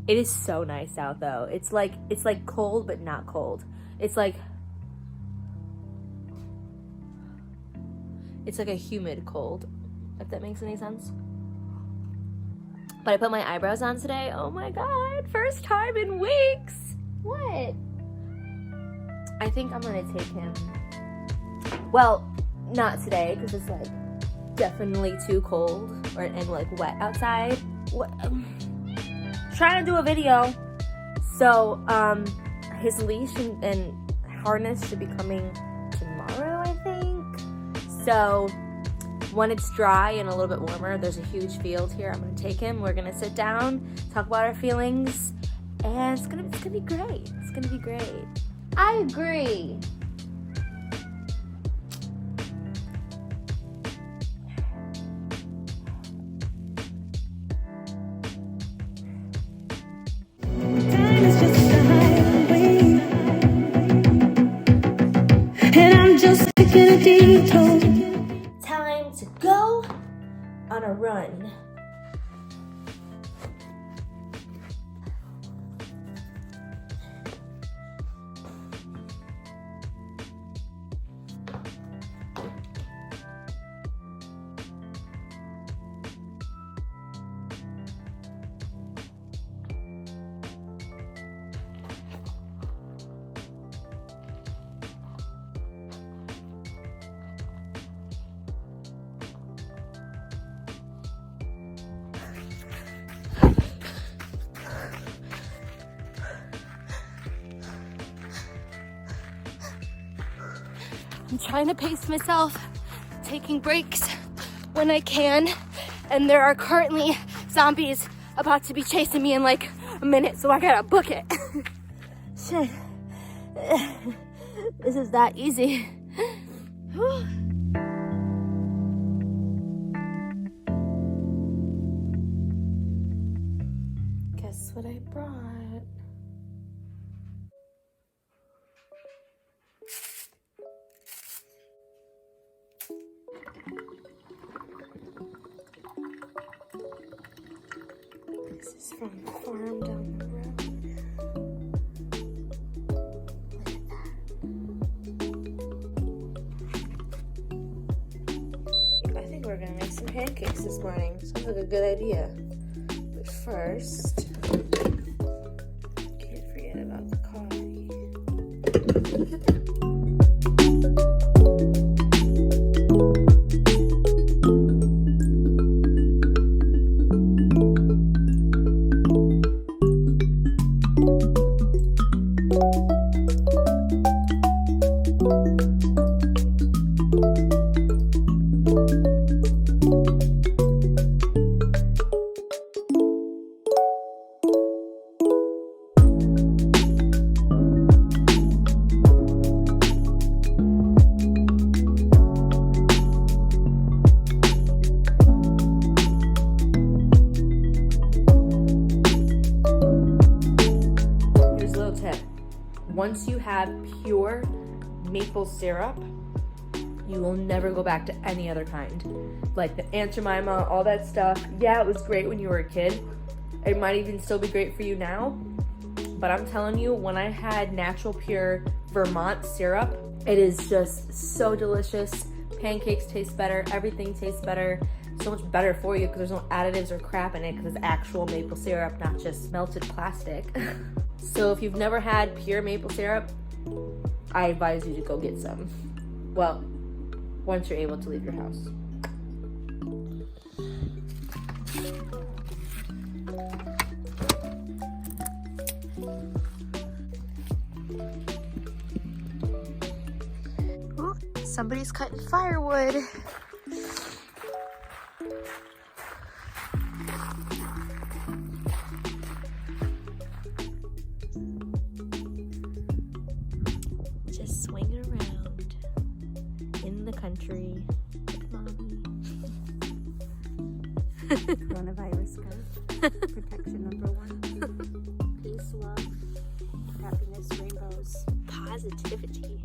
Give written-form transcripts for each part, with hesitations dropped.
It is so nice out though. It's like cold but not cold. It's like a humid cold, if that makes any sense. But I put my eyebrows on today. Oh my god, first time in weeks. What? I think I'm gonna take him. Well, not today because it's like definitely too cold and like wet outside. What? Trying to do a video. So his leash and harness should be coming tomorrow, I think. So when it's dry and a little bit warmer, there's a huge field here. I'm gonna take him. We're gonna sit down, talk about our feelings, and it's gonna be great. It's gonna be great. I agree. And I'm just taking a detour. Time to go on a run. I'm trying to pace myself, taking breaks when I can, and there are currently zombies about to be chasing me in like a minute, so I gotta book it. Shit. This is that easy. Guess what I brought? This is from the farm down the road. Look at that. I think we're gonna make some pancakes this morning. Sounds like a good idea. But first, can't forget about the coffee. Once you have pure maple syrup, you will never go back to any other kind. Like the Aunt Jemima, all that stuff. Yeah, it was great when you were a kid. It might even still be great for you now. But I'm telling you, when I had natural pure Vermont syrup, it is just so delicious. Pancakes taste better. Everything tastes better. So much better for you because there's no additives or crap in it because it's actual maple syrup, not just melted plastic. So if you've never had pure maple syrup, I advise you to go get some. Well, once you're able to leave your house. Ooh, somebody's cutting firewood. Just swinging around in the country with mommy. Coronavirus code. Protection number 1. Peace, love, happiness, rainbows, Positivity.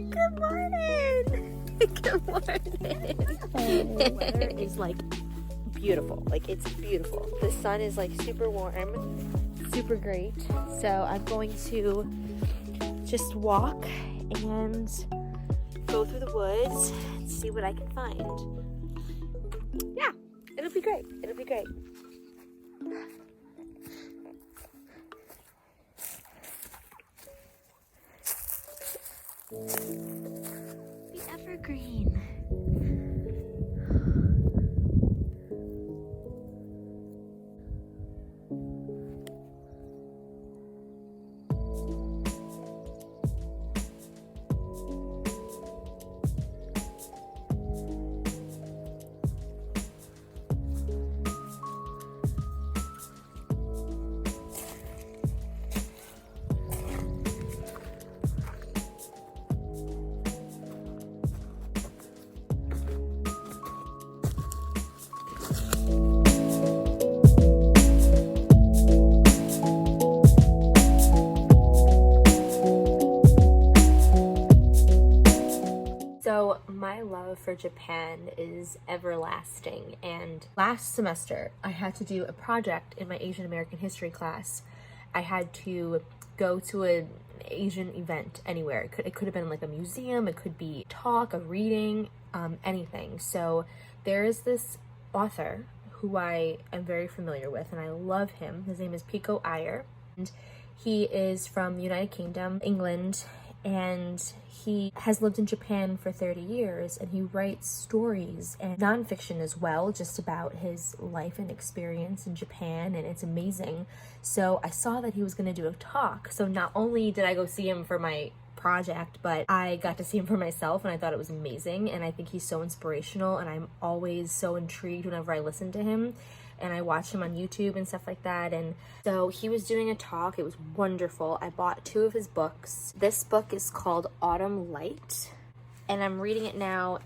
Good morning. Good morning. The weather is like beautiful. Like it's beautiful. The sun is like super warm, super great. So I'm going to just walk and go through the woods and see what I can find. Yeah, it'll be great. It'll be great. The evergreen. So my love for Japan is everlasting, and last semester I had to do a project in my Asian American history class. I had to go to an Asian event anywhere. It could have been like a museum, it could be a talk, a reading, anything. So there is this author who I am very familiar with and I love him. His name is Pico Iyer, and he is from the United Kingdom, England, and he has lived in Japan for 30 years, and he writes stories and nonfiction as well, just about his life and experience in Japan, and it's amazing. So I saw that he was going to do a talk, so not only did I go see him for my project, but I got to see him for myself, and I thought it was amazing, and I think he's so inspirational, and I'm always so intrigued whenever I listen to him. And I watch him on YouTube and stuff like that. And so he was doing a talk. It was wonderful. I bought 2 of his books. This book is called Autumn Light, and I'm reading it now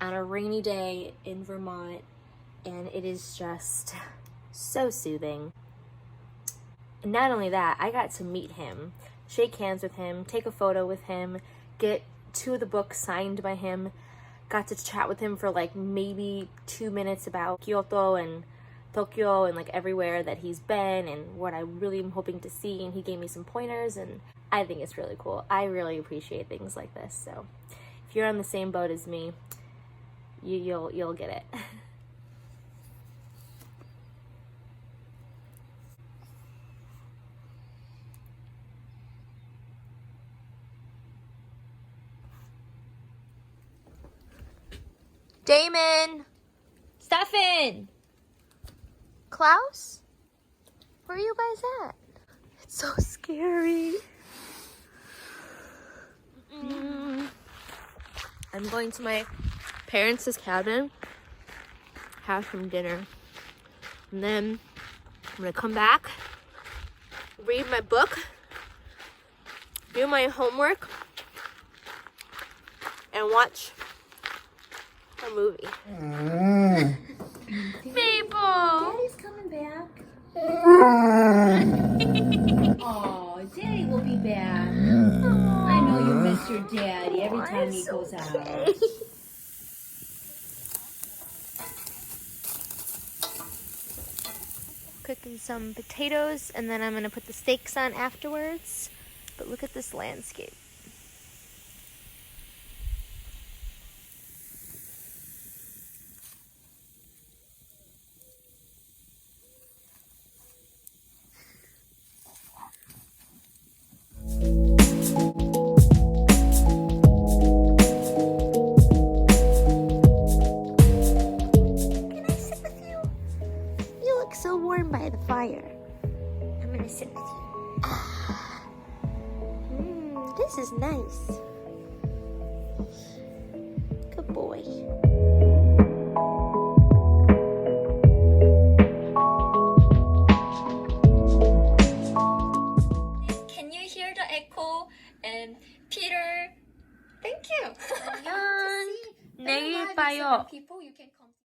on a rainy day in Vermont, and it is just so soothing. And not only that, I got to meet him, shake hands with him, take a photo with him, get 2 of the books signed by him, got to chat with him for like maybe 2 minutes about Kyoto and Tokyo and like everywhere that he's been and what I really am hoping to see, and he gave me some pointers, and I think it's really cool. I really appreciate things like this. So if you're on the same boat as me, you'll get it. Damon! Stefan! Klaus? Where are you guys at? It's so scary. I'm going to my parents' cabin, have some dinner, and then I'm gonna come back, read my book, do my homework, and watch a movie. Maple! Daddy's coming back. Oh, Daddy will be back. I know you miss your daddy every time he goes out. Cooking some potatoes, and then I'm gonna put the steaks on afterwards. But look at this landscape. So warm by the fire. I'm gonna sit with you. This is nice. Good boy. Can you hear the echo? And Peter, thank you. 안녕. 내일 봐요. People